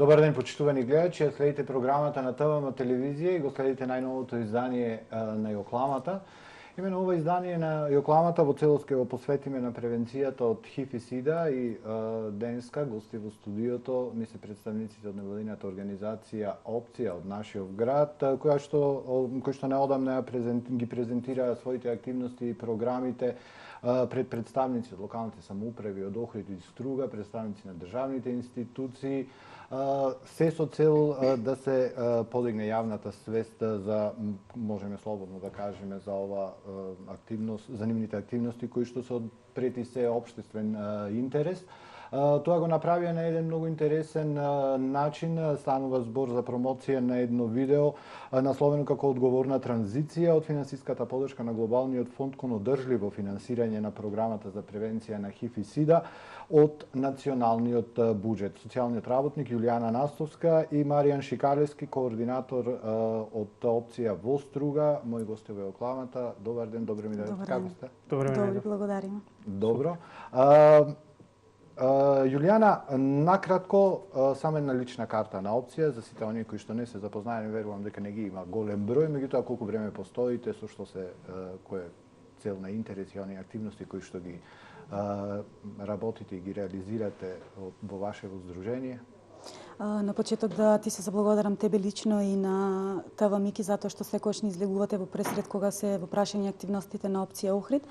Добар ден, почитувани гледачи. Следите програмата на ТВМ телевизија и го следите најновото издание на Јокламата. Имено ова издание на Јокламата во целост ќе го посветиме на превенцијата од ХИВ и СИДА и денеска гости во студиото ми се представниците од невладината организација Опција од нашиот град, кој што неодамна ги презентира своите активности и програмите пред представници од локалните самоуправи од Охрид и Струга, представници на државните институции, се со цел да се подигне јавната свест за, можеме слободно да кажеме, за ова активност, за нивните активности кои што се од прети се општествен интерес. Тоа го направија на еден многу интересен начин. Станува збор за промоција на едно видео насловено како одговорна транзиција од финансиската подршка на глобалниот фонд кон одржливо финансирање на програмата за превенција на ХИВ и СИДА од националниот буџет. Социјалниот работник Јулијана Настовска и Маријан Шикалевски, координатор од Опција во Струга, мои гости во Јокламата. Добар ден, добре ми дојдете. Како сте? Добре, благодариме. Добро. Јулијана, накратко, само една лична карта на Опција, за сите оние кои што не се запознаени, верувам дека не ги има голем број, меѓутоа колку време постоите, со што се, кој е цел на интерес и оние активности кои што ги работите и ги реализирате во вашето здружение? На почеток да ти се заблагодарам тебе лично и на ТВ Мики затоа што секогаш ни излегувате во пресред кога се во прашање активностите на Опција Охрид.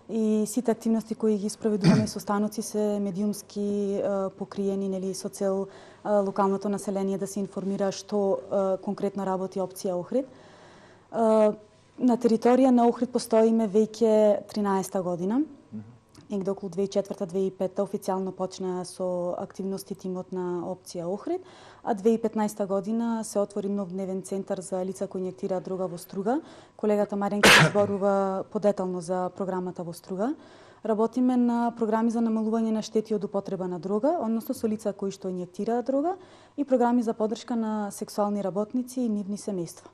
И сите активности кои ги спроведуваме со станоци се медиумски покриени, нели, со цел локалното население да се информира што конкретно работи Опција Охрид. На територија на Охрид постоиме веќе 13 година. Негде околу 2004-2005 официјално почна со активности тимот на Опција Охрид, а 2015 година се отвори нов дневен центар за лица кои инјектираат дрога во Струга. Колегата Маренка ќе зборува подетално за програмата во Струга. Работиме на програми за намалување на штети од употреба на дрога, односно со лица кои што инјектираат дрога, и програми за поддршка на сексуални работници и нивни семејства.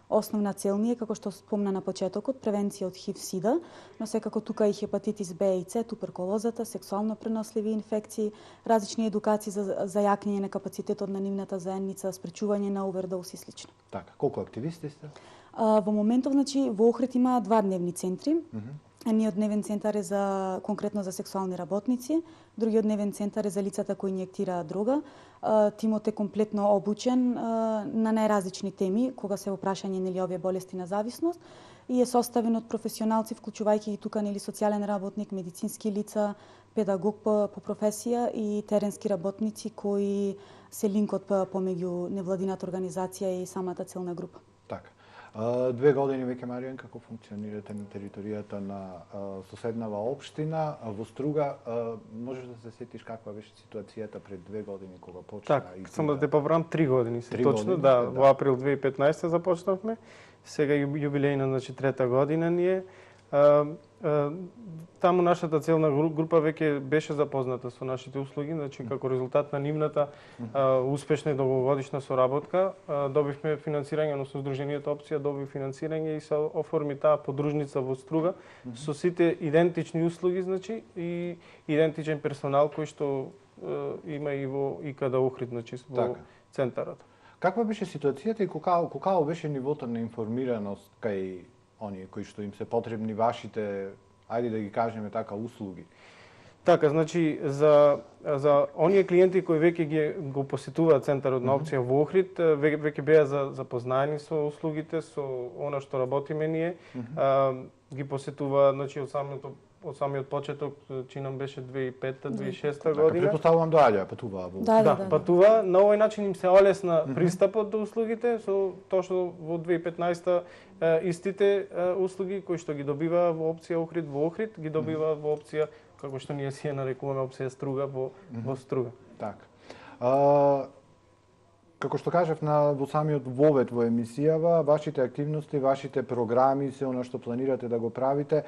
Основна цел ни е, како што спомна на почетокот, превенција од ХИВ-СИДА, но секако тука и хепатитис Б и С, туберкулозата, сексуално преносливи инфекции, различни едукации за јакнење на капацитетот на нивната заедница, спречување на овердоз и слично. Така, колку активисти сте? Во моментов, значи, во Охрид има 2 дневни центри. Едниот дневен центар е конкретно за сексуални работници, другиот дневен центар е за лицата кои инјектираат дрога. Тимот е комплетно обучен на најразлични теми, кога се во прашање, нели, овие болести на зависност, и е составен од професионалци, вклучувајќи и тука, нели, социјален работник, медицински лица, педагог по професија и теренски работници кои се линкот помеѓу невладината организација и самата целна група. Така. 2 години веќе, Маријан, како функционирате на територијата на соседнава општина во Струга? Можеш да се сетиш каква беше ситуацијата пред 2 години кога почна? Так, само да те поправам, 3 години се точно, години, да, во април 2015 започнавме. Сега јубилејна, значи, 3-та година ни е. Таму нашата целна група веќе беше запозната со нашите услуги, значи како резултат на нивната успешна и долгогодишна соработка добивме финансирање, односно Сдруженијето Опција доби финансирање и се оформи таа подружница во Струга со сите идентични услуги, значи, и идентичен персонал кој што има и во ИКД Охрид, значи во центарот. Каква беше ситуацијата и колку беше нивото на информираност кај оние кои што им се потребни вашите, ајде да ги кажеме така, услуги? Така, значи, за оние клиенти кои веќе го посетуваат центарот на Опција во Охрид, веќе беа запознаени со услугите, со она што работиме ние, ги посетува, значи, од самиот почеток, чинам беше 2005-2006 година. Претпоставувам доаѓа, патуваа во. Да, патува. На овој начин им се олесна пристапот до услугите, со тоа што во 2015 истите услуги кои што ги добива во Опција Охрид во Охрид, ги добива во Опција, како што ние си ја нарекуваме, Опција Струга во Струга. Така. Како што кажав во самиот вовед во емисијава, вашите активности, вашите програми, се она што планирате да го правите,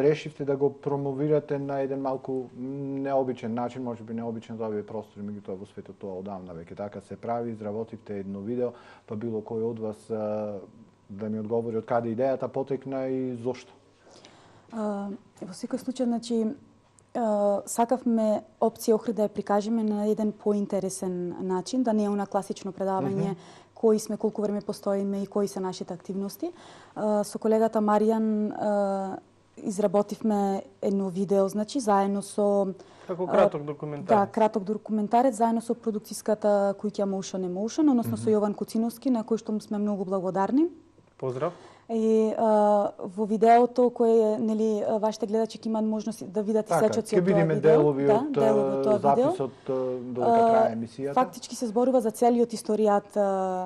решивте да го промовирате на еден малку необичен начин, можеби необичен за овие простори, меѓутоа во светот тоа одамна веќе така се прави. Изработивте едно видео, па било кој од вас да ми одговори од каде идејата потекна и зошто? Во секој случај, значи, сакавме опција Охрид да ја прикажеме на еден поинтересен начин, да не е она класично предавање кои сме, колку време постоиме и кои се нашите активности. Со колегата Маријан изработивме едно видео, значи, заедно со... Како краток документарец. Да, краток документарец, заедно со продукцијската куќа Motion Emotion, односно со Јован Куциновски, на кој што сме многу благодарни. Поздрав. И во видеото кое нели вашите гледачи ќе имаат можност да видат сечоци од тоа видео. Делови од записот додека трае емисијата. Фактички се зборува за целиот историјат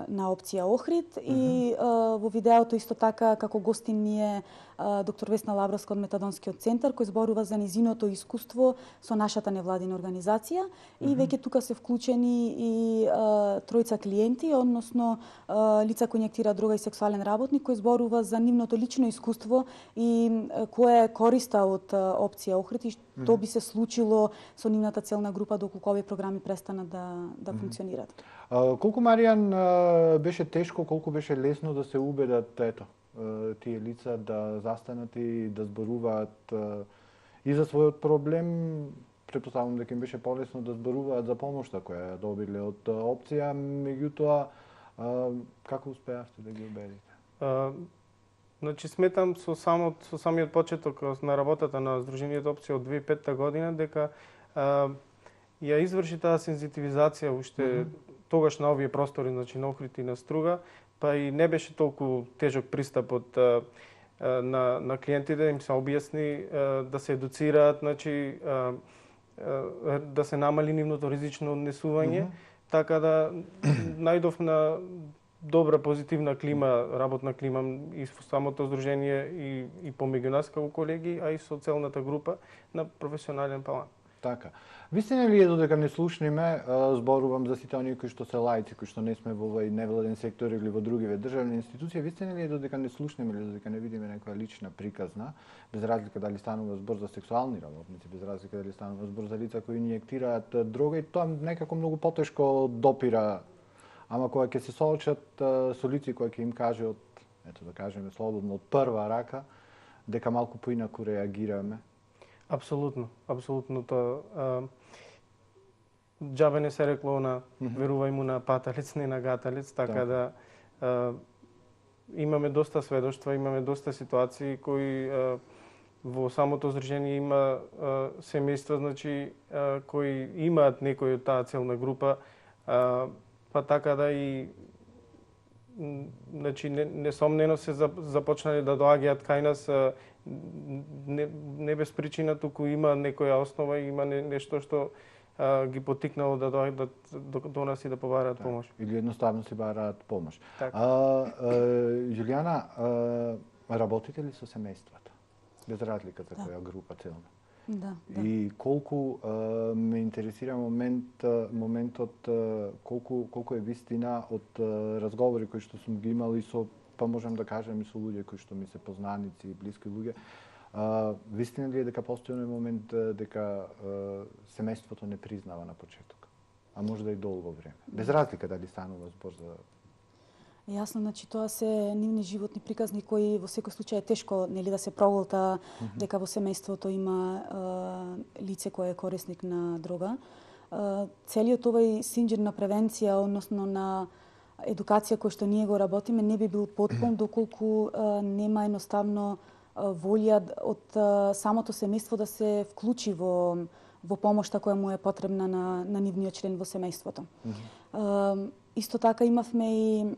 на опција Охрид и во видеото исто така како гостин ни е доктор Весна Лавровска од Метадонскиот центар кој зборува за низиното искуство со нашата невладина организација и веќе тука се вклучени и тројца клиенти, односно лица кои инјектираат дрога и сексуален работник кој зборува за нивното лично искуство и која е користа од опција Охрид и што би се случило со нивната целна група доколку овие програми престанат да функционираат. Колку, Маријан, беше тешко, колку беше лесно да се убедат тие лица да застанат и да зборуваат и за својот проблем? Претпоставувам дека им беше полесно да зборуваат за помошта која ја добиле од опција, меѓутоа како успеавте да ги убедите? Значи сметам со самиот почеток на работата на Сдруженијето опција од 2005 година дека ја изврши таа сензитивизација уште тогаш на овие простори, значи на Охрид и на Струга, па и не беше толку тежок пристапот на клиентите, им се објасни да се едуцираат, значи да се намали нивното ризично однесување, така да најдов на добра позитивна клима, работна клима и со самото здружение и помеѓу нас како колеги, а и со целната група на професионален план. Така. Вистина ли е додека не слушниме, зборувам за сите оние кои што се лаици, кои што не сме во овој невладен сектор или во другиве државни институции, вистина ли е додека не слушниме или додека не видиме некоја лична приказна, без разлика дали станува збор за сексуални работници, без разлика дали станува збор за лица кои инјектираат дрога, и тоа некако многу потешко допира. Ама кога ќе се соочат со лица кои ќе им кажат, ето да кажеме слободно, од прва рака, дека малку поинаку реагираме. Апсолутно, апсолутно тоа. Џабе не се рекло на верувај му на паталец, не на гаталец, така да имаме доста сведоштва, имаме доста ситуации кои во самото здружение има семејства, значи кои имаат некој од таа целна група, па така да и значи несомнено се започнале да доаѓаат кај нас не без причина, туку има некоја основа и има нешто што ги потикнало да доаѓаат до нас и да побараат помош. Или едноставно си бараат помош. Јулијана, работите ли со семејствата? Без разлика за која група целна? Да. И колку ме интересира моментот колку е вистина од разговори кои што сум ги имал и со, па можам да кажам и со луѓе кои што ми се познаници и блиски луѓе. Вистина ли е дека постои момент дека семејството не признава на почеток, а може да и долго време, без разлика дали станува збор за... Јасно, значи тоа се нивни животни приказни кои во секој случај е тешко нели да се проголта дека во семејството има лице кое е корисник на дрога. Целиот овој синџир на превенција, односно на едукација која што ние го работиме, не би бил потпун доколку нема едноставно волја од самото семејство да се вклучи во помошта која му е потребна на нивниот член во семејството. Исто така имавме и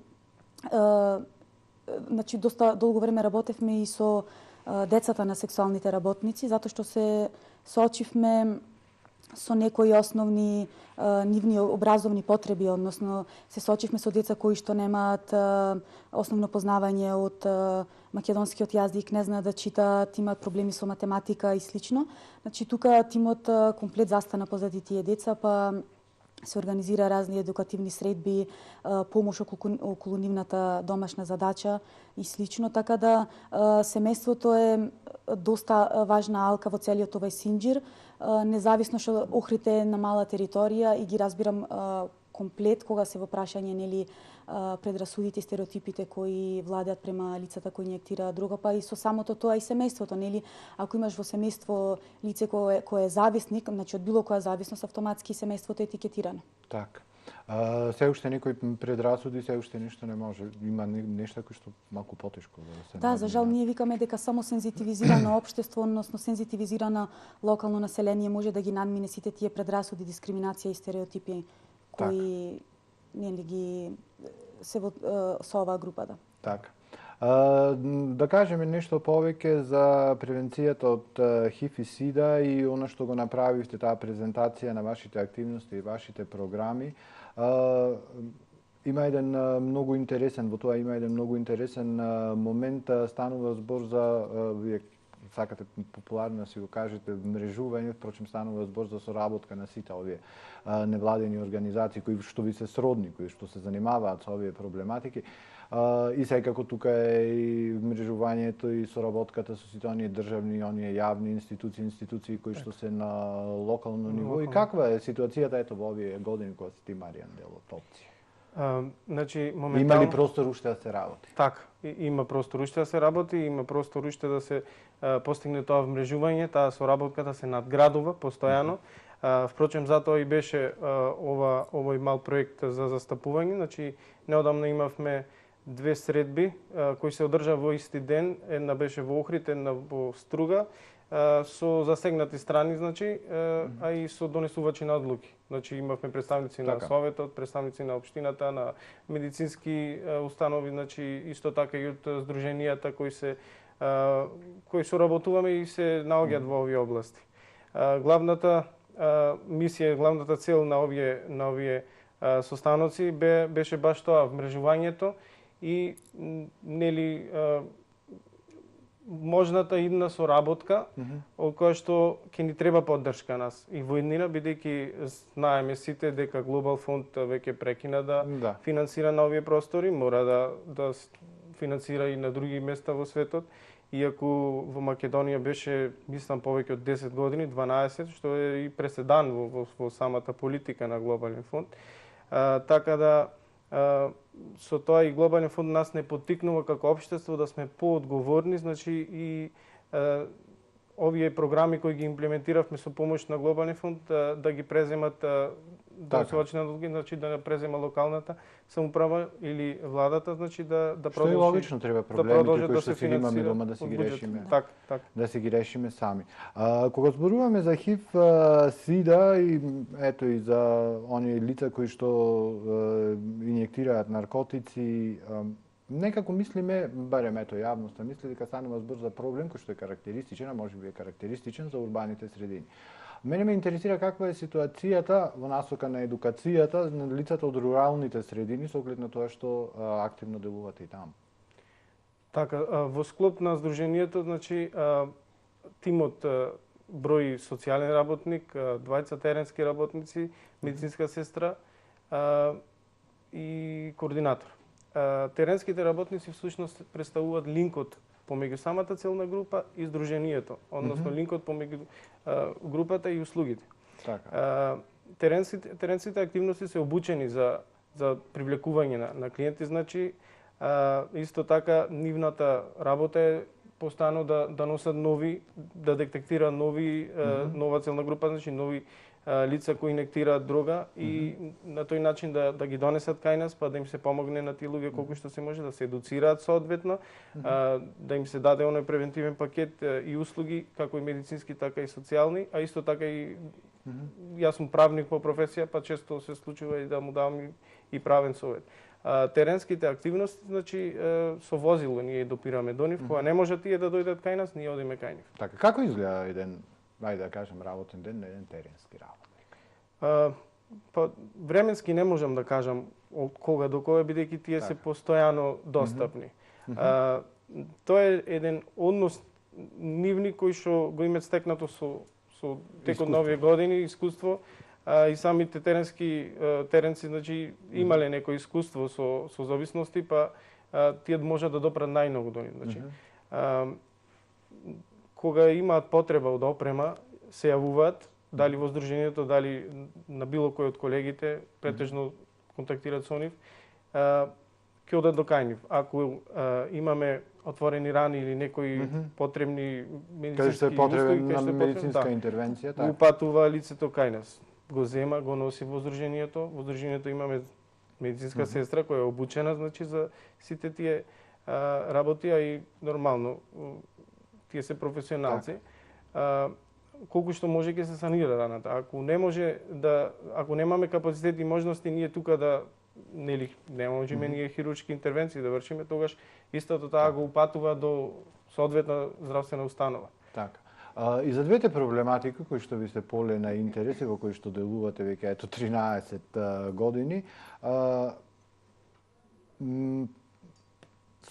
значи доста долго време работевме и со децата на сексуалните работници, затоа што се соочивме со некои основни нивни образовни потреби, односно се соочивме со деца кои што немаат основно познавање од македонскиот јазик, не знаат да читаат, имаат проблеми со математика и слично. Значи тука тимот комплет застана позади тие деца, па се организира разни едукативни средби, помош околу нивната домашна задача и слично, така да семејството е доста важна алка во целиот овој синџир, независно што Охрид е на мала територија и ги разбирам комплет кога се во прашање нели предрасудите и стереотипите кои владеат према лицата кои инјектираат дрога, па и со самото тоа и семејството, нели? Ако имаш во семејство лице кое е зависник, значи од било која зависност, автоматски семејството е етикетирано. Така. Се уште некои предрасуди, се уште нешто не може. Има нешта кои што малку потешко да се. Да, за жал ние викаме дека само сензитивизирано општество, односно сензитивизирано локално население може да ги надмине сите тие предрасуди, дискриминација и стереотипи кои нели ги се со оваа група, да. Така. Да кажеме нешто повеќе за превенцијата од ХИВ и СИДА и она што го направивте, таа презентација на вашите активности и вашите програми. Има еден многу интересен, во тоа има еден многу интересен момент, станува збор за, вие сакате популарно да си го кажете, мрежување, впрочем станува збор за соработка на сите овие невладени организации кои што ви се сродни, кои што се занимаваат со овие проблематики. И секако тука е и мрежувањето и соработката со сите оние државни и оние јавни институции кои што се на локално ниво. И каква е ситуацијата ето во овие години кога си ти, Маријан, дел од опција? Значи, моментално... Има ли простор уште да се работи? Така, има простор уште да се работи, има простор уште да се постигне тоа вмрежување, таа соработка да се надградува постојано. Впрочем, затоа и беше овој мал проект за застапување. Значи, неодамна имавме две средби кои се одржа во исти ден, една беше во Охрид, една во Струга, со засегнати страни, значи, а и со донесувачи на одлуки. Значи, имавме представници на Советот, представници на општината, на медицински установи, значи, исто така и од здруженијата кои соработуваме и се наоѓаат во овие области. Главната мисија, главната цел на овие состаноци беше баш тоа, вмрежувањето и нели можната идна соработка од која што ќе ни треба поддршка нас и во иднина, бидејќи знаеме сите дека Глобал фонд веќе прекина да финансира на овие простори, мора да финансира и на други места во светот. Иако во Македонија беше, мислам, повеќе од 10 години, 12, што е и преседан во самата политика на Глобален фонд. Така да со тоа и Глобален фонд нас не поттикнува како општество да сме поодговорни, значи и овие програми кои ги имплементиравме со помош на Глобален фонд да ги преземат значи да презема локалната самоуправа или владата, значи да продолжи. Што е логично, треба проблемите кои што си имаме дома да си ги решиме. Така. Да си ги решиме сами. Кога зборуваме за ХИВ, СИДА и ето и за оние лица кои што инјектираат наркотици, некако мислиме, барем ето јавноста мисли дека станува збор за проблем кој што е карактеристичен, а можеби е карактеристичен за урбаните средини. Мене ме интересира каква е ситуацијата во насока на едукацијата на лицата од руралните средини со оглед на тоа што активно делувате и таму. Така, во склоп на здруженијето, значи тимот брои социјален работник, двајца теренски работници, медицинска сестра и координатор. Теренските работници всушност представуваат линкот помеѓу самата целна група и здруженијето, односно линкот помеѓу групата и услугите. Така. Теренските активности се обучени за привлекување на клиенти, значи исто така нивната работа е постојано да носат нови, да детектира нова целна група, значи нови лица кои инектираат дрога и на тој начин да ги донесат кај нас, па да им се помогне на тие луѓе колку што се може, да се едуцираат соодветно, да им се даде оној превентивен пакет и услуги, како и медицински, така и социјални, а исто така и јас сум правник по професија, па често се случува и да му давам и правен совет. Теренските активности, значи со возило ние допираме до нив, кога не може тие да дојдат кај нас, ние одиме кај нив. Така, како изгледа еден, ајде да кажем, работен ден на еден теренски работник? Па временски не можам да кажам од кога до кога, бидејќи тие се постојано достапни. Тоа е еден однос нивни кој што го имаат стекнато со текот на овие години, искуство, и самите теренци, значи, имале некој искуство со зависности, па тие можат да допрат најмногу до нив. Значи, кога имаат потреба од опрема, се јавуваат, дали во здруженијето, дали на било кој од колегите, претежно контактираат со нив. ќе одат до кај нив. Ако имаме отворени рани или некои потребни Каде што медицински е потребен услуги, на медицинска интервенција, така. упатува лицето кај нас. Го зема, го носи во здруженијето. Во здруженијето имаме медицинска сестра која е обучена, значи, за сите тие работи, а и нормално тие се професионалци. Колку што може ќе се санира раната. Ако немаме капацитет и можности ние тука да не можеме ние хируршки интервенции да вршиме, тогаш истото таа го упатува до соодветна здравствена установа. Така. И за двете проблематики кои што ви се поле на интерес и во кои што делувате веќе 13 години,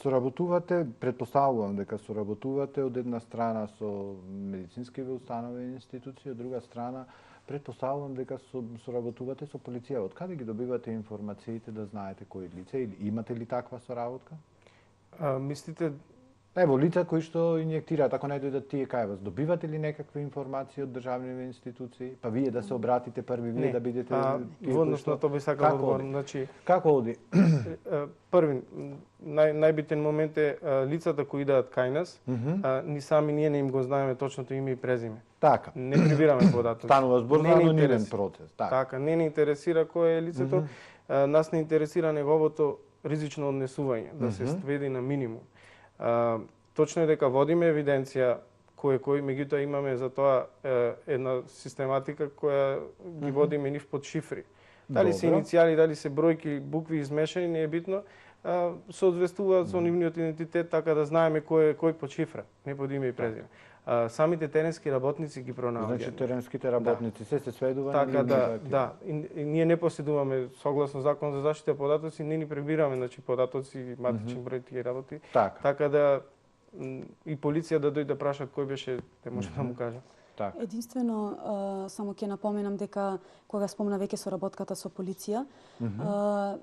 соработувате, претпоставувам дека соработувате од една страна со медицински установи и институции, од друга страна претпоставувам дека соработувате со полиција. Од каде ги добивате информациите да знаете кои лица или имате ли таква соработка? Мислите Ево, лица кои што инјектираат, ако не дојдат тие кај вас, добивате ли некакви информации од државни институции? Па вие да се обратите први, вие да бидете Водносно тоа би сакал да одговорам. Значи, како оди? Први, најбитен момент е лицата кои идат кај нас, ни сами ние не им го знаеме точното име и презиме. Така. Не прибираме податоци. Станува збор за анонимен процес. Така, не ни интересира кој е лицето, нас не интересира неговото ризично однесување, да се сведе на минимум. Точно е дека водиме евиденција кој, меѓутоа имаме за тоа една систематика која ги водиме нив под шифри. Дали се иницијали, дали се бројки, букви измешани, не е битно, соодветствуваат со нивниот идентитет, така да знаеме кој под шифра, не под име и презиме. Самите теренски работници ги пронаоѓаат. Значи теренските работници се сведува така да. И ние не поседуваме согласно закон за заштита податоци, не ни прибираме податоци, матични број тие работи. Така да и полиција да дојде да праша кој беше, не може да му кажа. Так. Единствено, само ќе напоменам дека кога спомна веќе соработката со полиција,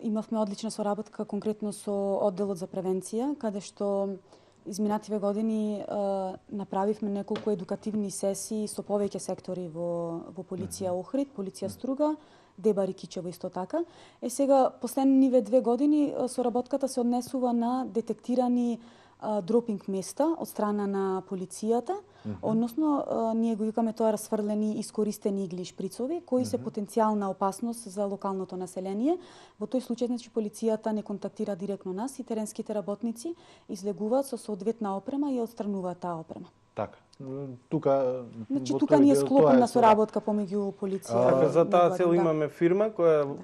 имавме одлична соработка конкретно со одделот за превенција, каде што изминативе години направивме неколку едукативни сесии со повеќе сектори во полиција Охрид, полиција Струга, Дебар и Кичево исто така. Сега последниве 2 години соработката се однесува на детектирани дропинг места од страна на полицијата, односно ние го викаме тоа расфрлени искористени игли и шприцови кои се потенцијална опасност за локалното население. Во тој случај значи полицијата не контактира директно нас и теренските работници излегуваат со соодветна опрема и отстрануваат таа опрема. Така. Тука ние склопена соработка помеѓу полиција. За таа цел имаме фирма која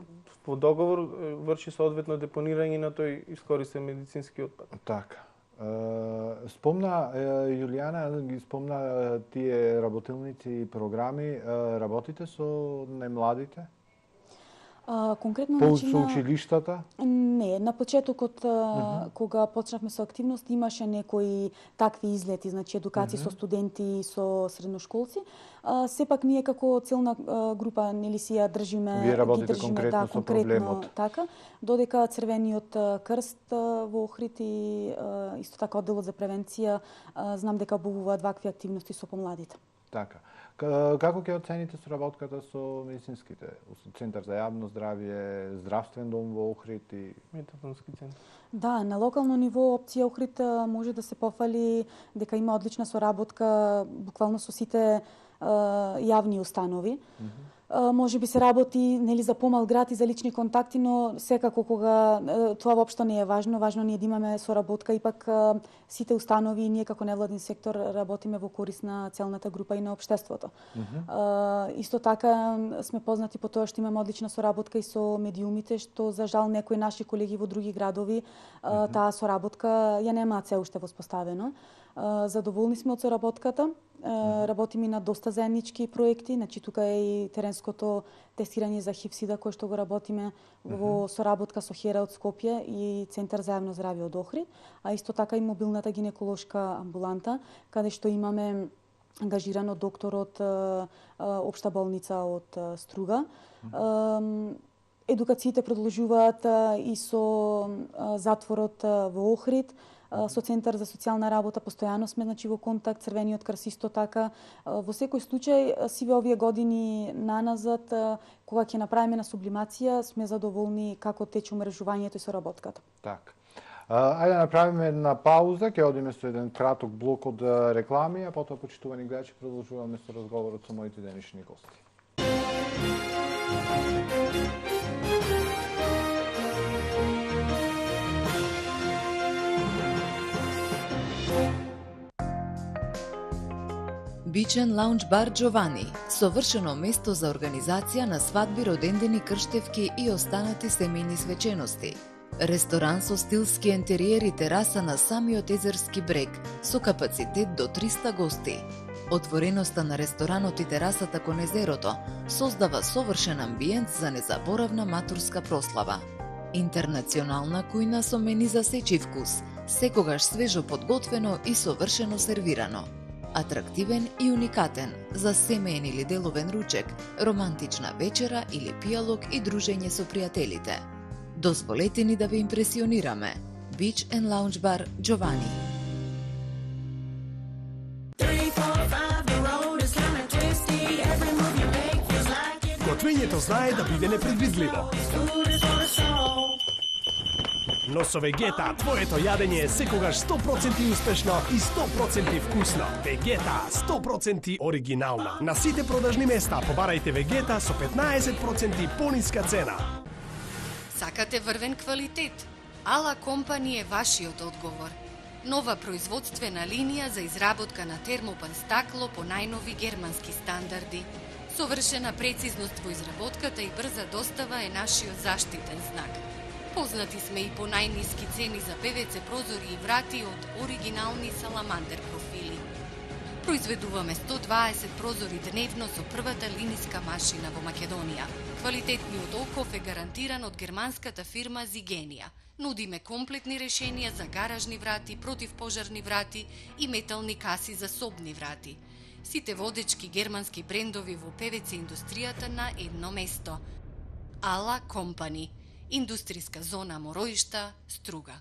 по договор врши соодветно депонирање на тој искористен медицински отпад. Така. Спомна Јулијана, ги спомна тие работилници и програми, работите со најмладите? Конкретно по училиштата? Не, на почетокот кога почнавме со активност имаше некои такви излети, значи едукации со студенти и со средношколци. Сепак ние како целна група нели си ја држиме, вие работите конкретно со проблемот. Така, додека Црвениот крст во Охрид и исто така одделот за превенција знам дека обувуваат вакви активности со помладите. Така. Како ќе оцените соработката со медицинските? Центар за јавно здравје, здравствен дом во Охрид и метадонски центар? Да, на локално ниво опција Охрид може да се пофали дека има одлична соработка буквално со сите јавни установи. Може би се работи нели за помал град и за лични контакти, но секако кога тоа воопшто не е важно, важно ние да имаме соработка, ипак сите установи и ние како невладин сектор работиме во корист на целната група и на општеството. Исто така сме познати по тоа што имаме одлична соработка и со медиумите, што за жал некои наши колеги во други градови таа соработка ја немаат се уште воспоставено. Задоволни сме од соработката. Работиме на доста заеднички проекти, значи тука е и теренското тестирање за ХИВ-СИДА кое што го работиме во соработка со Хера од Скопје и Центар за јавно здравје од Охрид, а исто така и мобилната гинеколошка амбуланта, каде што имаме ангажирано доктор од општа болница од Струга. Едукациите продолжуваат и со затворот во Охрид. со Центар за социјална работа постојано сме во контакт, Црвениот крст исто така. Во секој случај, сиве овие години наназад, кога ќе направиме на сублимација, сме задоволни како тече умрежувањето и соработката. Така. Ајде да направиме една пауза, ќе одиме со еден краток блок од реклами, а потоа, почитувани гледачи, продолжуваме со разговорот со моите денешни гости. Бичен лаунж бар Джовани, совршено место за организација на свадби, родендени, крштевки и останати семејни свечености. Ресторан со стилски ентериер и тераса на самиот езерски брег, со капацитет до 300 гости. Отвореноста на ресторанот и терасата кон езерото создава совршен амбиент за незаборавна матурска прослава. Интернационална кујна со мени за сечи вкус, секогаш свежо подготвено и совршено сервирано. Атрактивен и уникатен за семеен или деловен ручек, романтична вечера или пијалок и дружење со пријателите. Дозволете ни да ве импресионираме. Beach and Lounge Bar Giovanni. Готвењето знае да биде непредвидливо. Но со Вегета твоето јадење е секогаш 100% успешно и 100% вкусно. Вегета 100% оригинална. На сите продажни места побарајте Вегета со 15% пониска цена. Сакате врвен квалитет? Ала Компани е вашиот одговор. Нова производствена линија за изработка на термопан стакло по најнови германски стандарди. Совршена прецизност во изработката и брза достава е нашиот заштитен знак. Познати сме и по најниски цени за ПВЦ прозори и врати од оригинални саламандер профили. Произведуваме 120 прозори дневно со првата линиска машина во Македонија. Квалитетниот оков е гарантиран од германската фирма Зигенија. Нудиме комплетни решенија за гаражни врати, противпожарни врати и метални каси за собни врати. Сите водечки германски брендови во ПВЦ индустријата на едно место. Ала Компани. Индустријска зона Мороишта, Струга.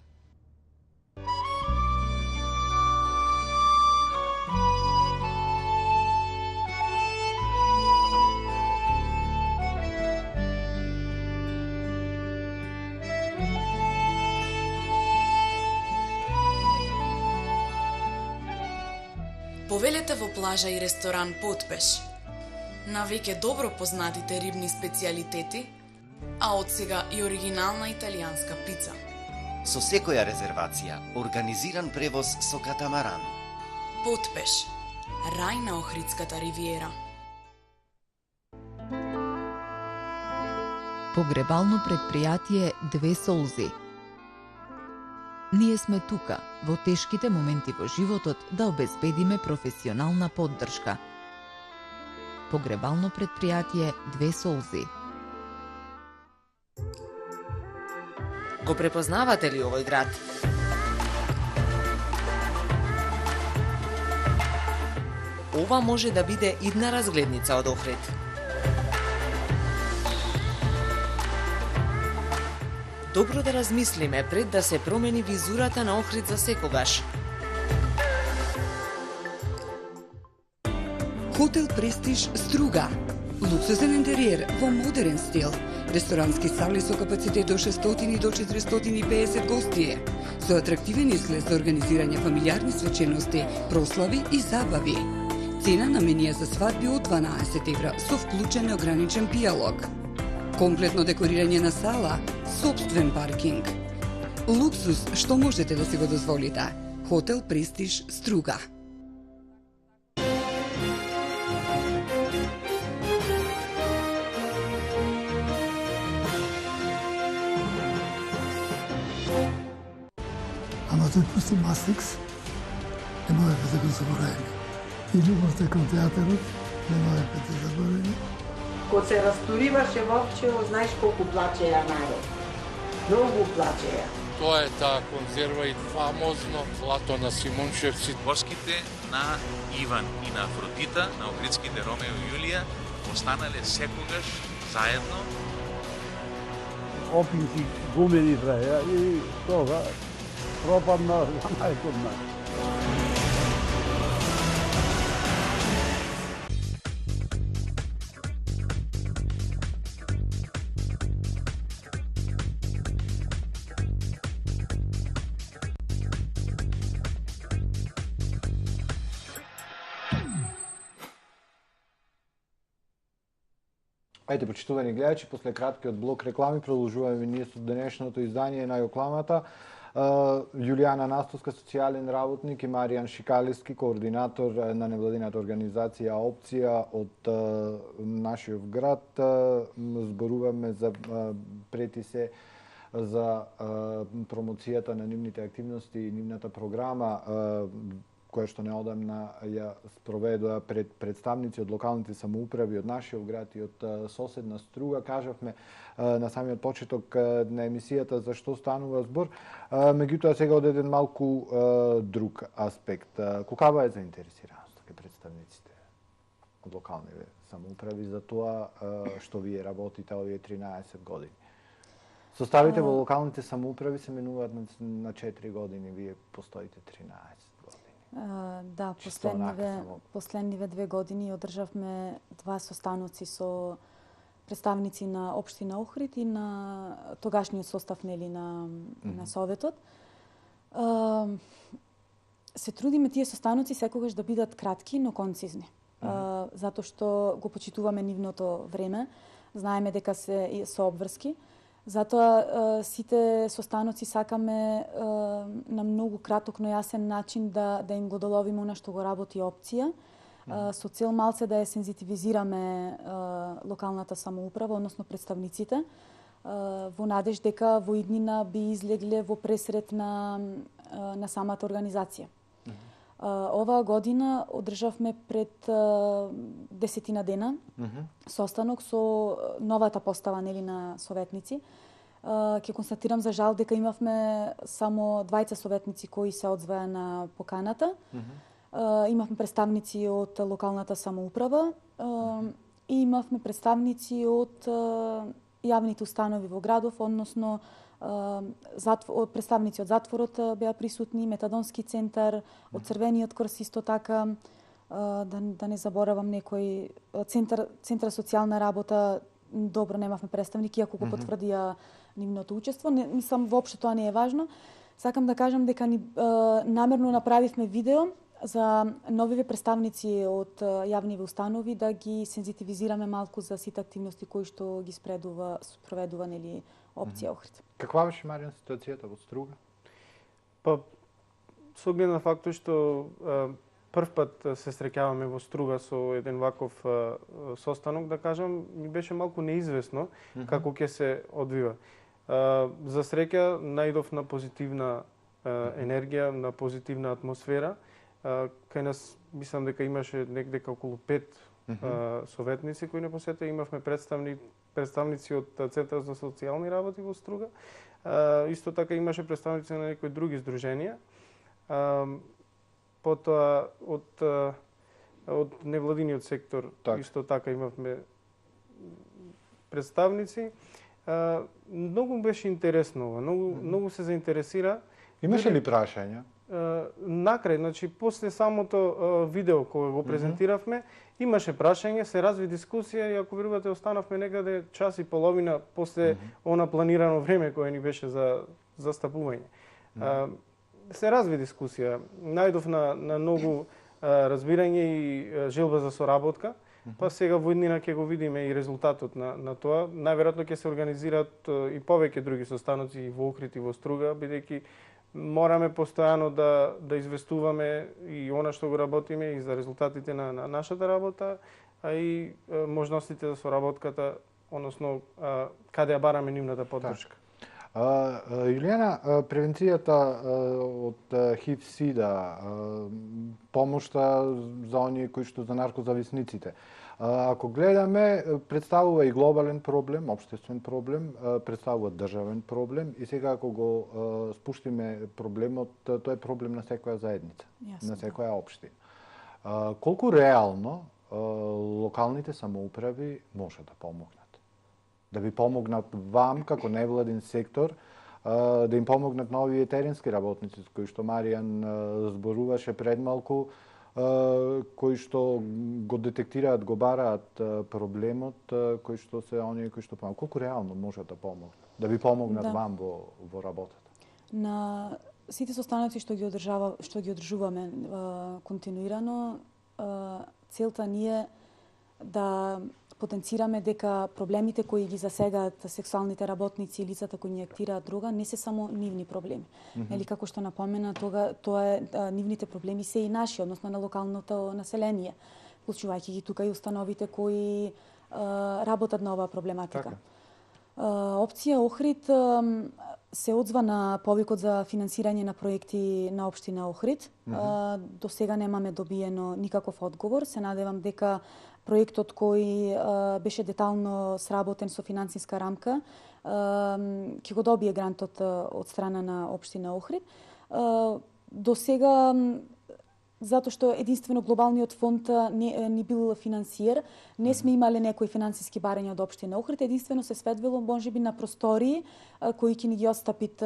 Повелете во плажа и ресторан Потпеш. На веќе добро познатите рибни специјалитети, а од сега и оригинална италијанска пица. Со секоја резервација, организиран превоз со катамаран. Потпеш, рај на Охридската ривиера. Погребално предпријатие Две солзи. Ние сме тука, во тешките моменти во животот, да обезбедиме професионална поддршка. Погребално предпријатие Две солзи. Го препознавате ли овој град? Ова може да биде идна разгледница од Охрид. Добро да размислиме пред да се промени визурата на Охрид за секогаш. Хотел Престиж Струга. Луксузен интериер во модерен стил. Ресторански сали со капацитет до 600 до 450 гостие. Со атрактивен изглед за организирање фамилиарни свечености, прослави и забави. Цена на менија за свадби од 12 евра со вклучен ограничен пијалок. Комплетно декорирање на сала, сопствен паркинг. Луксус што можете да си го дозволите. Хотел Престиж Струга. Ама тој пусти Мастикс, не можете да го заборавиме. И љубовта кон театарот, не можете да заборавиме. Кога се растуриваше Вовчево, знаеш колку плачеја народ. Многу плачеја. Тоа е таа конзерва и фамозно злато на Симончевци. Борските на Иван и на Афродита, на охридските Ромео и Јулија, останале секогаш заедно. Опинци гумени траја и тога пропадна за мајко нас. Ајде, почитувани гледачи, после краткиот блок реклами продолжуваме ние со денешното издание на Јокламата. Јулијана Настоска, социјален работник, и Маријан Шикалевски, координатор на невладината организација Опција од нашиот град. Зборуваме за претисе за промоцијата на нивните активности и нивната програма, која што неодамна ја спроведоа пред представници од локалните самоуправи од нашиот град и од соседна Струга. Кажавме на самиот почеток на емисијата за што станува збор, меѓутоа сега од еден малку друг аспект. Колкава е заинтересираност кај представниците од локалните самоуправи за тоа што вие работите овие 13 години? Составите во локалните самоуправи се менуваат на 4 години, вие постоите 13. Да, последниве 2 години одржавме 2 состаноци со представници на општина Охрид и на тогашниот состав на Советот. Се трудиме тие состаноци секогаш да бидат кратки, но концизни. Затоа што го почитуваме нивното време, знаеме дека се сообврски. Затоа сите состаноци сакаме на многу краток, но јасен начин да им го доловиме она што го работи Опција, со цел малце да ја сензитивизираме локалната самоуправа, односно представниците, во надеж дека во иднина би излегле во пресрет на самата организација. Оваа година одржавме пред 10 дена состанок со новата постава на советници. Ќе констатирам за жал дека имавме само 2 советници кои се одзваја на поканата. Имавме представници од локалната самоуправа и имавме представници од јавните установи во градов, односно представници од затворот беа присутни, Метадонски центар, од Црвениот крст исто така, да не заборавам некој, Центар социјална работа, добро немавме представник, иако го потврдија нивното учество. Мислам, воопшто тоа не е важно. Сакам да кажам дека намерно направивме видео за новиве представници од јавниве установи, да ги сензитивизираме малку за сите активности кои што ги спроведува Опција Охрид. Каква беше, Маријан, ситуацијата во Струга? Па, со оглед на фактот што прв пат се среќаваме во Струга со еден ваков состанок, да кажам, ми беше малку неизвестно како ќе се одвива. За среќа најдов на позитивна енергија, на позитивна атмосфера. Кај нас мислам дека имаше некаде околу 5 советници кои не посетија, имавме представници од Центар за социјални работи во Струга. Исто така имаше представници на некои други здруженија. Потоа од невладиниот сектор исто така имавме представници. Многу беше интересно ова, многу се заинтересира. Имаше ли прашања? Накрај, значи после самото видео кое го презентиравме, имаше прашање, се разви дискусија и ако верувате останавме некаде час и половина после она планирано време кое ни беше за застапување. Се разви дискусија, најдов на многу разбирање и желба за соработка, па сега во иднина ќе го видиме и резултатот на тоа. Најверојатно ќе се организираат и повеќе други состаноци и во Охрид и во Струга, бидејќи мораме постојано да известуваме и она што го работиме и за резултатите на нашата работа, а и можностите за соработката, односно каде ја бараме нивната поддршка. Јулијана, превенцијата од ХИВ-СИДА, помошта за оние кои што за наркозависниците. Ако гледаме, представува и глобален проблем, општествен проблем, представува државен проблем и сега ако го спуштиме проблемот, тоа е проблем на секоја заедница, на секоја општина. Колку реално локалните самоуправи може да помогнат? Да ви помогнат вам како невладин сектор да им помогнат на овие теренски работници с кои што Маријан зборуваше пред малку, кои што го детектираат, го бараат проблемот, кои што се оние кои што помагат. Колку реално може да помогнат? Да ви помогнат вам во работата? На сите состаноци што ги одржуваме континуирано, целта ни е да потенцираме дека проблемите кои ги засегаат сексуалните работници и лицата кои инјектираат дрога не се само нивни проблеми. Нели како што напомена, тоа е нивните проблеми се и наши, односно на локалното население, вклучувајќи ги тука и установите кои работат на оваа проблематика. Опција Охрид се одзва на повикот за финансирање на проекти на општина Охрид. До сега немаме добиено никаков одговор. Се надевам дека проектот кој беше детално сработен со финансиска рамка ќе го добие грантот од страна на општина Охрид. До сега, затоа што единствено глобалниот фонд не бил финансиер, не сме имале некои финансиски барања од општина Охрид, единствено се сведвело можеби на простории кои ќе ни ги отстапит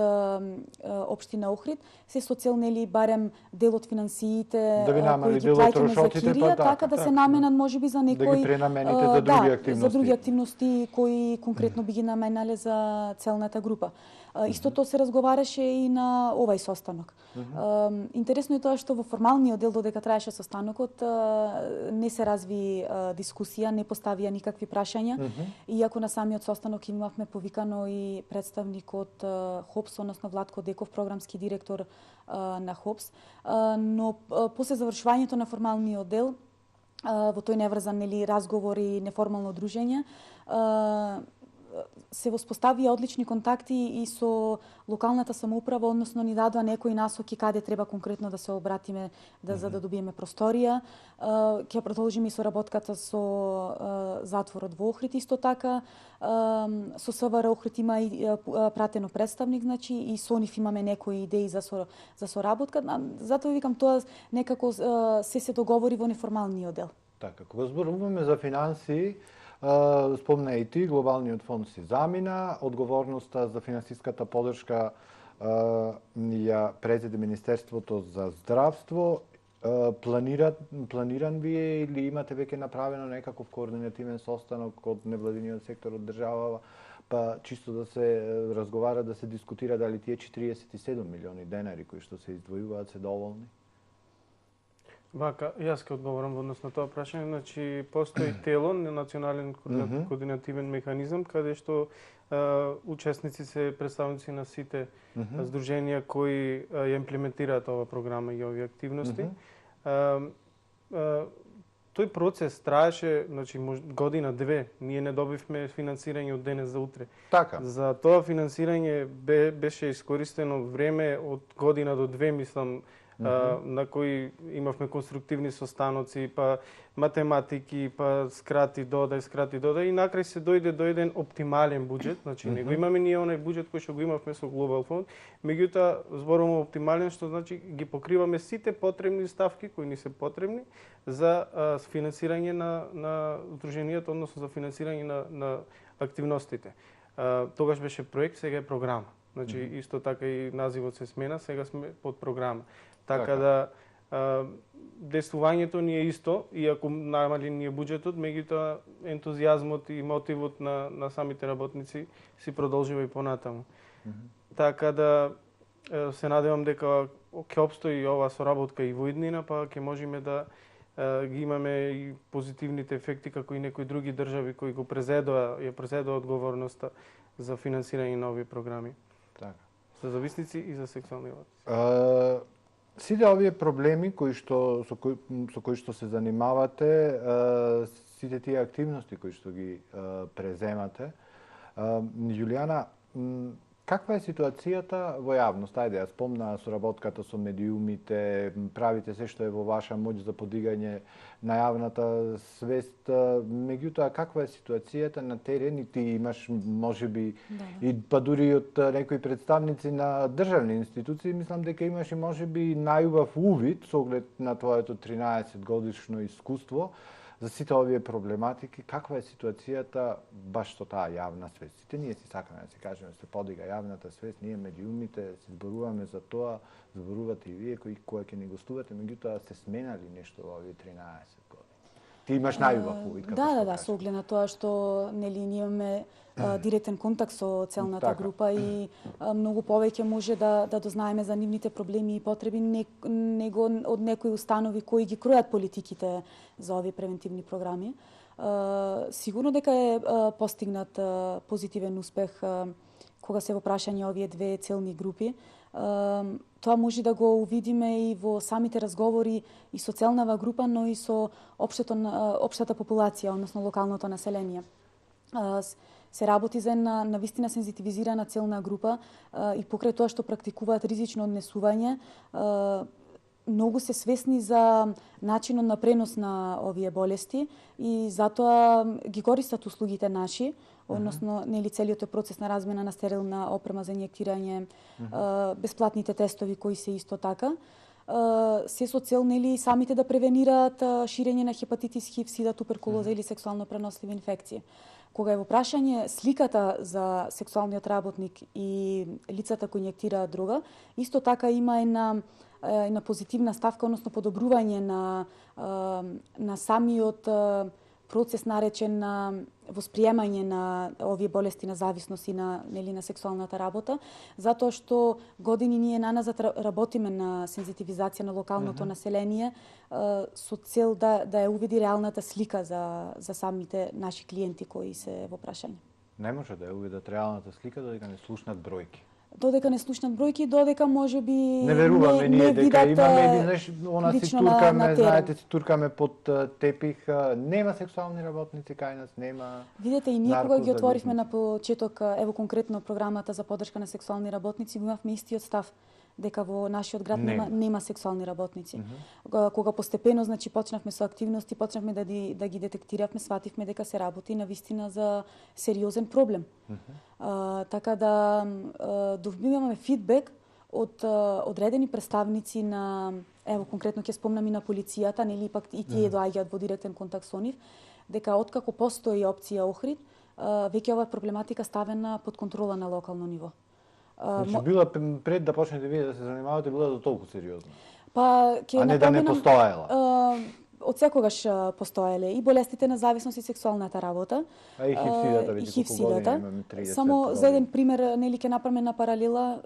општина Охрид, се со цел нели барем дел од финансиите кои ги плаќаме за Кирија, така да се наменат можеби за некои да ги пренамените за други активности. За други активности кои конкретно би ги наменале за целната група. Истото се разговараше и на овај состанок. Интересно е тоа што во формалниот дел додека траеше состанокот не се разви дискусија, не поставија никакви прашања, иако на самиот состанок имавме повикано и представник од ХОПС, односно Владко Деков, програмски директор на ХОПС, но после завршувањето на формалниот дел во тој неврзан разговор и неформално дружење се воспоставија одлични контакти и со локалната самоуправа, односно ни дадоа некои насоки каде треба конкретно да се обратиме за да добиеме просторија. Ќе продолжиме и соработката со затворот во Охрид исто така. Со СВР Охрид има и пратено представник, значи и со нив имаме некои идеи за соработка. Затоа викам тоа некако се договори во неформалниот дел. Така, кога зборуваме за финансии, спомна и ти, глобалниот фонд си замина, одговорноста за финансиската поддршка ја презеде Министерството за здравство. Планиран ви е или имате веќе направено некаков координативен состанок од невладиниот сектор од државава, па чисто да се разговара, да се дискутира дали тие 47 милиони денари кои што се издвојуваат се доволни? Вака, јас ќе одговорам во однос на тоа прашање. Значи, постои тело, национален координативен механизам, каде што учесници се представници на сите здруженија кои ја имплементираат ова програма и овие активности. Тој процес траеше, значи, година-две. Ние не добивме финансирање од денес за утре. Така. За тоа финансирање беше искористено време од година до две, мислам, на кои имавме конструктивни состаноци, па математики, па скрати додај и накрај се дојде до еден оптимален буџет, значи не го имаме ние онај буџет кој што го имавме со Глобал фонд, меѓутоа зборуваме оптимален, што значи ги покриваме сите потребни ставки кои ни се потребни за финансирање на здруженијата, односно за финансирање на активностите. Тогаш беше проект, сега е програма. Значи исто така и називот се смена, сега сме под програма. Така да действувањето ни е исто, иако намали ни е буџетот, меѓутоа ентузијазмот и мотивот на самите работници си продолжува и понатаму. Така да се надевам дека ќе обстои ова соработка и во иднина, па ќе можеме да ги имаме и позитивните ефекти како и некои други држави кои ја презедоа одговорноста за финансирање на овие програми. Така. За зависници и за сексуални работници. Сите овие проблеми со кои што се занимавате, сите тие активности кои што ги преземате, Јулијана, каква е ситуацијата во јавност? Ајде, ја спомна соработката со медиумите, правите се што е во ваша моќ за подигање на јавната свест. Меѓутоа, каква е ситуацијата на терен и ти имаш можеби и па дури од некои представници на државни институции, мислам дека имаш и можеби најубав увид со оглед на твоето 13 годишно искуство за сите овие проблематики, каква е ситуацијата баш со таа јавна свест. Сите ние си сакаме да се кажеме, се подига јавната свест, ние медиумите се зборуваме за тоа, зборувате и вие кои ќе ни гостувате, меѓутоа се сменали нешто во овие 13 години. Ти имаш најубав увид, како Да, со оглед на тоа што нели ние имаме директен контакт со целната група и многу повеќе може да дознаеме за нивните проблеми и потреби него од некои установи кои ги кројат политиките за овие превентивни програми. Сигурно дека е постигнат позитивен успех кога се во прашање овие две целни групи. Тоа може да го увидиме и во самите разговори и со целнава група, но и со општата популација, односно локалното население. Се работи за една навистина сензитивизирана целна група и покрај тоа што практикуваат ризично однесување, многу се свесни за начинот на пренос на овие болести и затоа ги користат услугите наши, односно нели целиот процес на размена на стерилна опрема за инјектирање, бесплатните тестови кои се исто така. Се со цел нели самите да превенираат ширење на хепатитис, ХИВ, сида, туберкулоза или сексуално преносливи инфекции. Кога е во прашање сликата за сексуалниот работник и лицата кои инјектираат дрога, исто така има една позитивна ставка, односно подобрување на самиот процес наречен на восприемање на овие болести на зависност и на сексуалната работа, затоа што години ние наназад работиме на сензитивизација на локалното население со цел да ја увиди реалната слика за самите наши клиенти кои се во прашање. Не може да ја увидат реалната слика додека не слушнат бројки. Додека не слушнат бројки, додека можеби не веруваме ние дека имаме, знаеш, она си туркаме, знаете, си туркаме под тепих, нема сексуални работници кај нас, нема. Видете, и ние кога ги отворивме на почеток, ево конкретно програмата за поддршка на сексуални работници, го имавме истиот став дека во нашиот град нема сексуални работници. Кога постепено почнавме со активности, почнавме да ги детектиравме, свативме дека се работи навистина за сериозен проблем. Така да добиваме фидбек од одредени представници на, ево конкретно ќе спомнам и на полицијата, нели пак и тие доаѓаат во директен контакт со нив, дека откако постои опција Охрид, веќе оваа проблематика ставена под контрола на локално ниво. Значи била пред да почнете вие да се занимавате, била до толку сериозно. А не да не постоела. Од секогаш постоеле и болестите на зависност и сексуалната работа. И ХИВ-сидата, веќе колку години имаме 30. Само за еден пример, нели ќе направиме на паралела,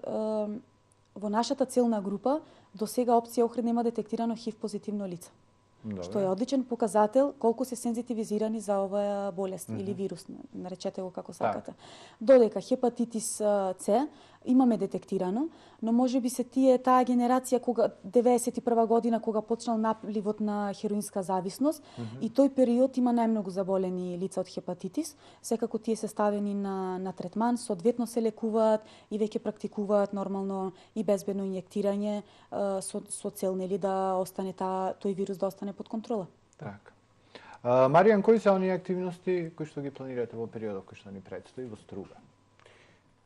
во нашата целна група до сега опција Охрид нема детектирано ХИВ позитивно лице. Што е одличен показател колку се сензитивизирани за оваа болест или вирус, наречете го како сакате. Додека хепатитис С имаме детектирано, но можеби се таа генерација кога 91 година кога почнал напливот на хероинска зависност и тој период има најмногу заболени лица од хепатитис, секако тие се ставени на третман, соодветно се лекуваат и веќе практикуваат нормално и безбедно инјектирање со цел нели да остане тој вирус да остане под контрола. Така. Маријан, кои се оние активности кои што ги планирате во периодот кој што ни предстои во Струга?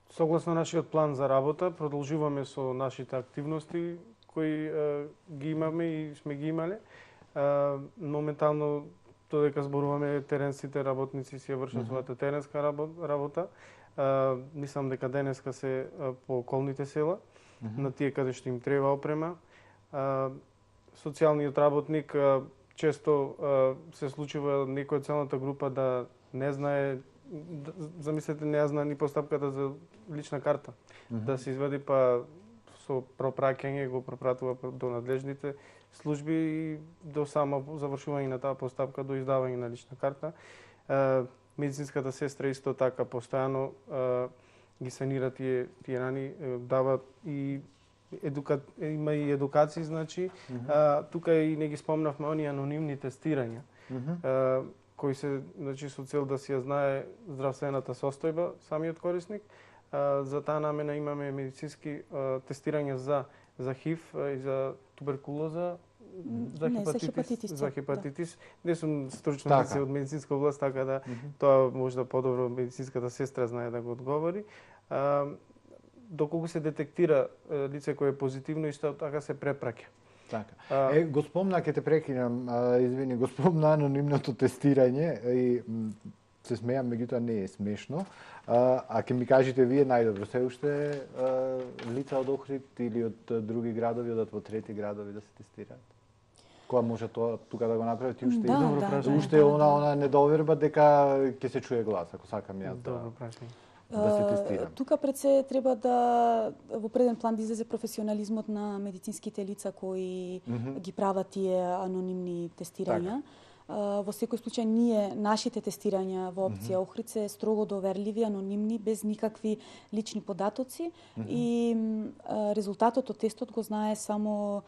Согласно нашиот план за работа, продолжуваме со нашите активности кои ги имаме и сме ги имале. Моментално, додека зборуваме, теренските работници си ја вршат својата теренска работа. Мислам дека денеска се по околните села, на тие каде што им треба опрема. Социјалниот работник често се случува некој од целната група да не знае, замислете, не знае ни постапката за лична карта. Да се извади па со пропраќање го пропратува до надлежните служби и до само завршување на таа постапка до издавање на лична карта. Медицинската сестра исто така постојано ги санира тие рани, дава и има и едукации, значи, тука и не ги спомнавме оние анонимни тестирања, кои се, значи, со цел да си ја знае здравствената состојба самиот корисник. За таа намена имаме медицински тестирања за ХИВ и за туберкулоза За хепатитис. Не сум стручно Така. лице од медицинска област, така да тоа може да подобро медицинската сестра знае да го одговори. Доколку се детектира лице кое е позитивно, исто така се препраќа. Така. Го спомна, ќе те прекинам, извини, го спомна анонимното тестирање и се смеам, меѓутоа не е смешно. А ќе ми кажете вие најдобро, се уште лица од Охрид или од други градови одат во трети градови да се тестираат? Која може тоа тука да го направите уште уште она недоверба дека ќе се чуе глас, ако сакам јас да се тестирам. Тука пред се треба да во преден план да излезе професионализмот на медицинските лица кои ги прават тие анонимни тестирања. Во секој случај нашите тестирања во опција Охрид се строго доверливи, анонимни, без никакви лични податоци и резултатот од тестот го знае само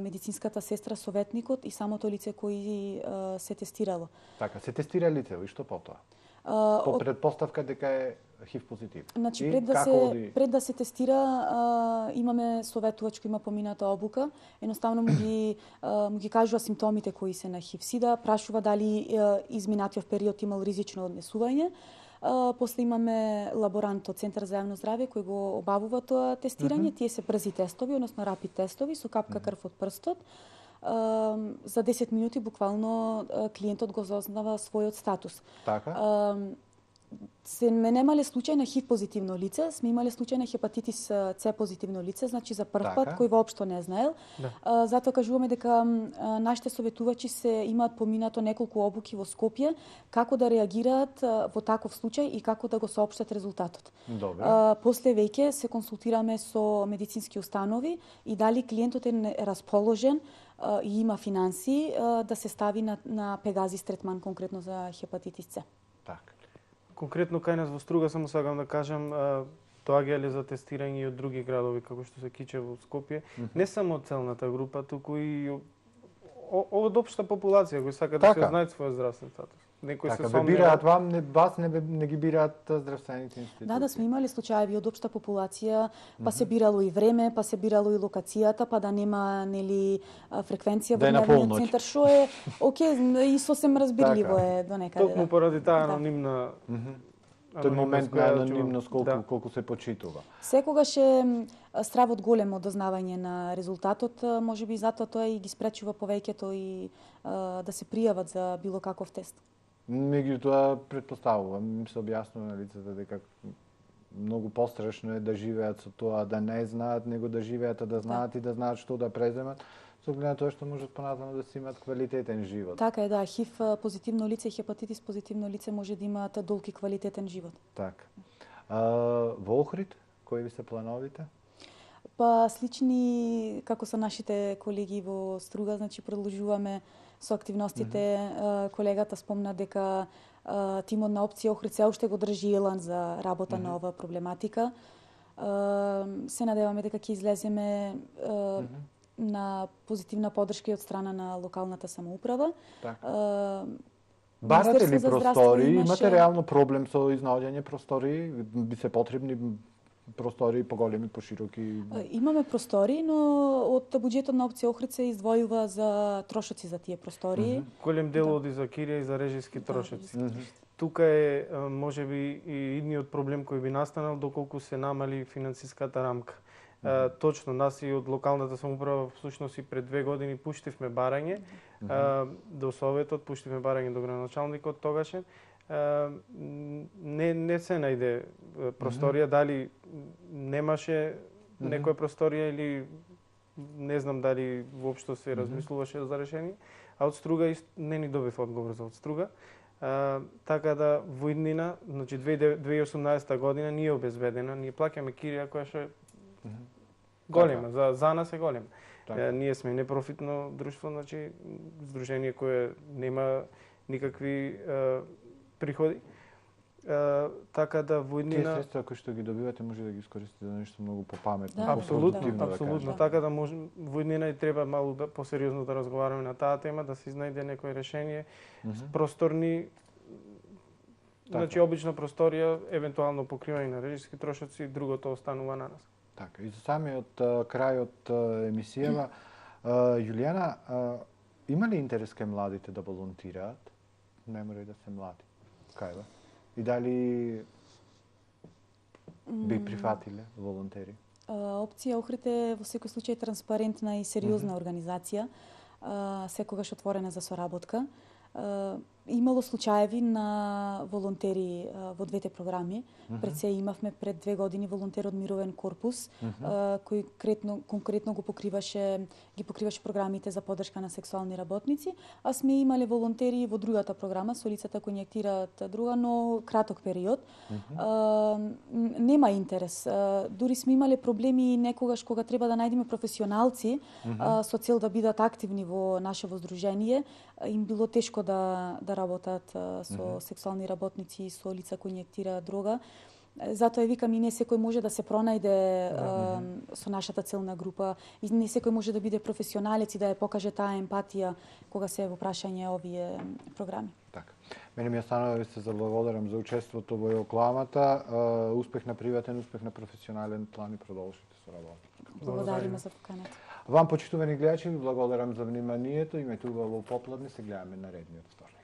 медицинската сестра, советникот и самото лице кои се тестирало. Така, се тестира лице и што потоа? По предпоставка дека е ХИВ позитив. Значи пред да се тестира имаме советувачко, има помината обука, едноставно му ги кажува симптомите кои се на ХИВ-СИДА, прашува дали изминатиот период имал ризично однесување. После имаме лаборант од Центар за јавно здравје кој го обавува тоа тестирање. Тие се брзи тестови, односно рапид тестови со капка крв од прстот. За 10 минути буквално клиентот го зазнава својот статус. Така? Сме немале случај на ХИВ позитивно лице, сме имале случај на хепатитис С позитивно лице, значи за прв пат кој воопшто не знаел. Затоа кажуваме дека нашите советувачи имаат поминато неколку обуки во Скопје како да реагираат во таков случај и како да го соопштат резултатот. После веќе се консултираме со медицински установи и дали клиентот е расположен и има финансии да се стави на Пегазис третман конкретно за хепатитис С. Така. Конкретно кај нас во Струга само сакам да кажам, доаѓале за тестирање и од други градови како што се Кичево, Скопје. Не само целната група, туку и од општа популација кои сака да се знаат својот здравствен статус. Некои се бираат вас не ги бираат здравствените институции. Да, сме имали случаеви од општа популација, па се бирало и време, па се бирало и локацијата, па да нема фреквенција во нервниот центар, што е окей и сосем разбирливо е до некаде. Токму поради таа анонимна тој момент на анонимност колку се почитува. Секогаш е стравот голем од дознавање на резултатот, можеби затоа тоа и ги спречува повеќето и да се пријават за било каков тест. Меѓутоа претпоставувам, се објаснува на лицата дека многу пострашно е да живеат со тоа да не знаат, него да живеат да знаат и да знаат што да преземат, со оглед на тоа што можат понатаму да си имаат квалитетен живот. Така е, да, ХИВ позитивно лице и хепатитис позитивно лице може да имаат долг и квалитетен живот. Така. Во Охрид, кои ви се плановите? Па слични како се нашите колеги во Струга, значи продолжуваме со активностите. Колегата спомна дека тимот на опција Охрид се уште го држи елан за работа на оваа проблематика. Се надеваме дека ќе излеземе на позитивна поддршка од страна на локалната самоуправа. Барате ли простори? Имате реално проблем со изнаоѓање простори? Би се потребни простори поголеми, пошироки? Имаме простори, но од буџетот на опција Охрид се издвојува за трошоци за тие простори. Голем дел оди за кирија и за режиски трошоци. Тука е можеби и идниот проблем кој би настанал доколку се намали финансиската рамка. Точно, нас и од локалната самоуправа всушност и пред 2 години пуштивме барање до Советот, пуштивме барање до градоначалникот тогашен. Не се најде просторија, дали немаше некоја просторија или не знам дали воопшто се размислуваше за решение, а од Струга не ни добив одговор за од Струга. Така да во иднина, значи 2018 година ние обезбедена, ние плаќаме кирија која што е голема, за нас е голема. Ние сме непрофитно друштво, значи здружение кое нема никакви приходи. Така да во иднина... Тие средства кои што ги добивате може да ги искористите за нешто многу попаметно. Апсолутно. Така да во иднина и треба малку посериозно да разговараме на таа тема, да се изнајде некој решение просторни. Значи обично просторија, евентуално покривање на режиски трошоци, другото останува на нас. Така, и за самиот крај од емисијава, Јулијана, има ли интерес кај младите да волонтираат? Не мора и да се млади. Кајва? И дали би прифатиле волонтери? Опција Охрид е во секој случај транспарентна и сериозна организација, секогаш отворена за соработка. Имало случаеви на волонтери во двете програми. Пред се имавме пред 2 години волонтер од Мировен корпус, кој конкретно ги покриваше програмите за поддршка на сексуални работници, а сме имале волонтери во другата програма со лицата кои инјектираат друга, но краток период. Нема интерес. Дури сме имале проблеми некогаш кога треба да најдеме професионалци со цел да бидат активни во нашето здружение, им било тешко да работат со сексуални работници и со лица кои инјектираат дрога. Затоа викам и не секој може да се пронајде со нашата целна група и не секој може да биде професионалец и да ја покаже таа емпатија кога се во прашање овие програми. Така. Мене ми останува да ви се заблагодарам за учеството во Јокламата. Успех на приватен, успех на професионален план и продолжите со работа. Благодариме за поканата. Вам, почитувани гледачи, ви благодарам за вниманието. Имајте убаво попладне, се гледаме наредниот вторник.